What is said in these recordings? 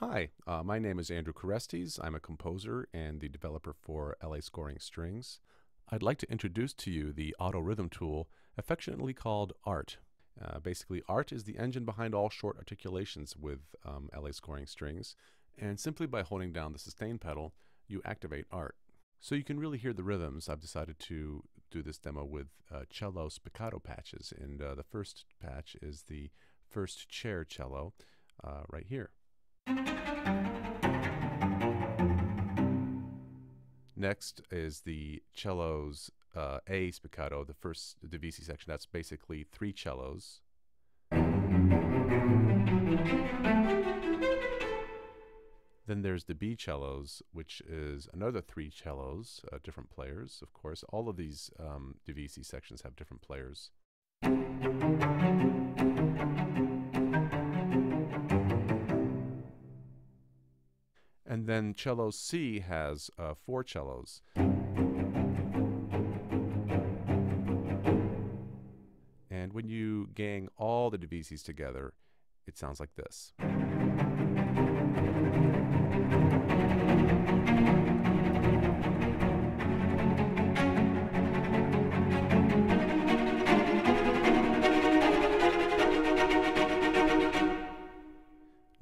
Hi, my name is Andrew Korestes. I'm a composer and the developer for LA Scoring Strings. I'd like to introduce to you the auto rhythm tool, affectionately called ART. Basically, ART is the engine behind all short articulations with LA Scoring Strings, and simply by holding down the sustain pedal, you activate ART. So you can really hear the rhythms. I've decided to do this demo with cello spiccato patches, and the first patch is the first chair cello right here. Next is the cello's A spiccato, the first divisi section. That's basically three cellos. Then there's the B cellos, which is another three cellos, different players, of course. All of these divisi sections have different players. And then cello C has four cellos. And when you gang all the divisis together, it sounds like this.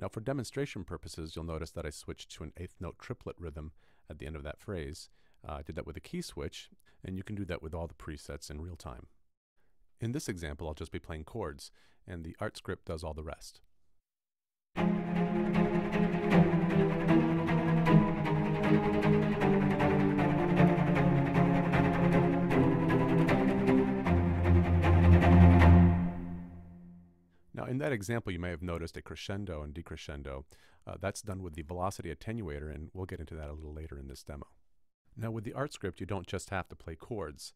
Now, for demonstration purposes, you'll notice that I switched to an eighth note triplet rhythm at the end of that phrase. I did that with a key switch, and you can do that with all the presets in real time. In this example, I'll just be playing chords, and the ART script does all the rest. Now, in that example, you may have noticed a crescendo and decrescendo. That's done with the velocity attenuator, and we'll get into that a little later in this demo. Now, with the ART script, you don't just have to play chords.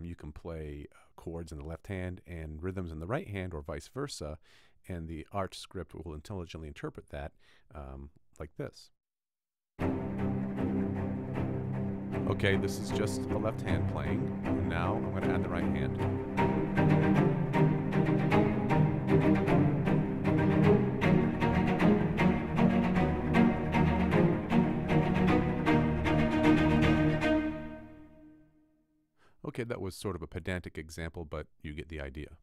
You can play chords in the left hand and rhythms in the right hand, or vice versa, and the ART script will intelligently interpret that like this. Okay, this is just the left hand playing, and now I'm going to add the right hand. Okay, that was sort of a pedantic example, but you get the idea.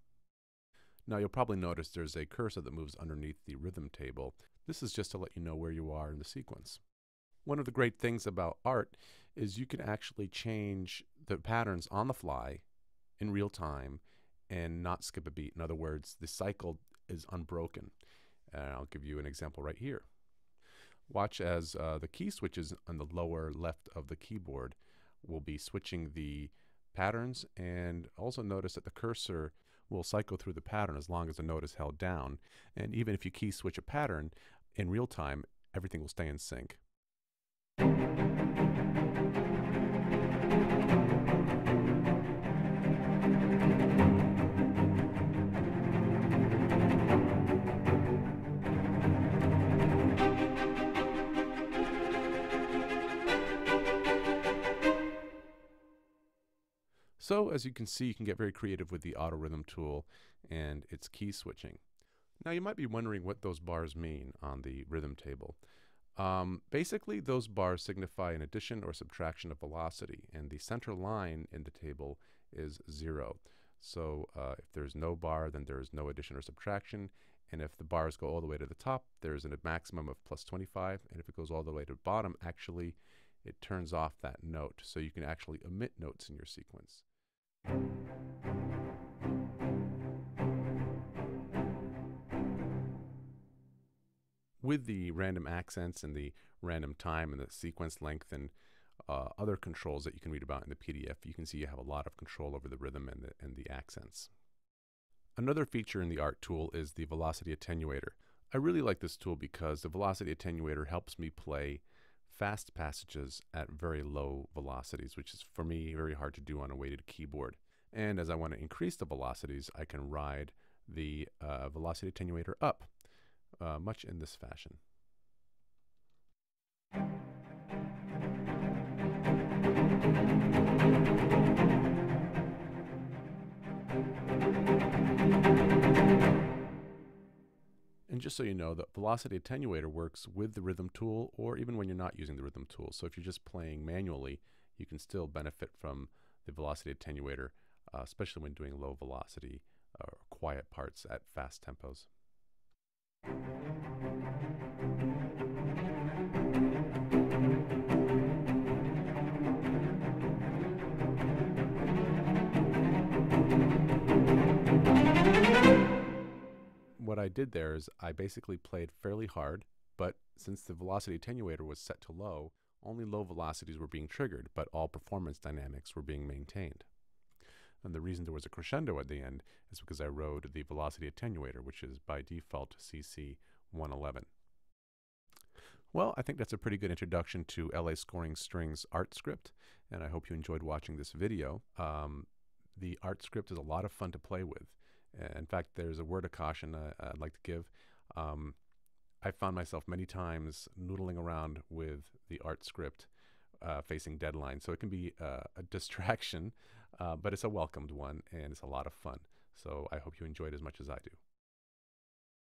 Now you'll probably notice there's a cursor that moves underneath the rhythm table. This is just to let you know where you are in the sequence. One of the great things about ART is you can actually change the patterns on the fly in real time and not skip a beat. In other words, the cycle is unbroken. And I'll give you an example right here. Watch as the key switches on the lower left of the keyboard will be switching the patterns, and also notice that the cursor will cycle through the pattern as long as the note is held down. And even if you key switch a pattern in real time, everything will stay in sync. So as you can see, you can get very creative with the auto rhythm tool and its key switching. Now you might be wondering what those bars mean on the rhythm table. Basically, those bars signify an addition or subtraction of velocity, and the center line in the table is 0. So if there's no bar, then there's no addition or subtraction, and if the bars go all the way to the top, there's a maximum of plus 25, and if it goes all the way to the bottom, actually it turns off that note, so you can actually omit notes in your sequence. With the random accents and the random time and the sequence length and other controls that you can read about in the PDF, you can see you have a lot of control over the rhythm and the accents. Another feature in the ART tool is the velocity attenuator. I really like this tool because the velocity attenuator helps me play fast passages at very low velocities, which is for me very hard to do on a weighted keyboard. And as I want to increase the velocities, I can ride the velocity attenuator up, much in this fashion. And just so you know, the velocity attenuator works with the rhythm tool or even when you're not using the rhythm tool. So if you're just playing manually, you can still benefit from the velocity attenuator, especially when doing low velocity or quiet parts at fast tempos. What I did there is I basically played fairly hard, but since the velocity attenuator was set to low, only low velocities were being triggered, but all performance dynamics were being maintained. And the reason there was a crescendo at the end is because I rode the velocity attenuator, which is by default CC 111. Well, I think that's a pretty good introduction to LA Scoring Strings art script, and I hope you enjoyed watching this video. The art script is a lot of fun to play with. In fact, there's a word of caution I'd like to give. I found myself many times noodling around with the art script facing deadlines, so it can be a distraction, but it's a welcomed one, and it's a lot of fun. So I hope you enjoyed as much as I do.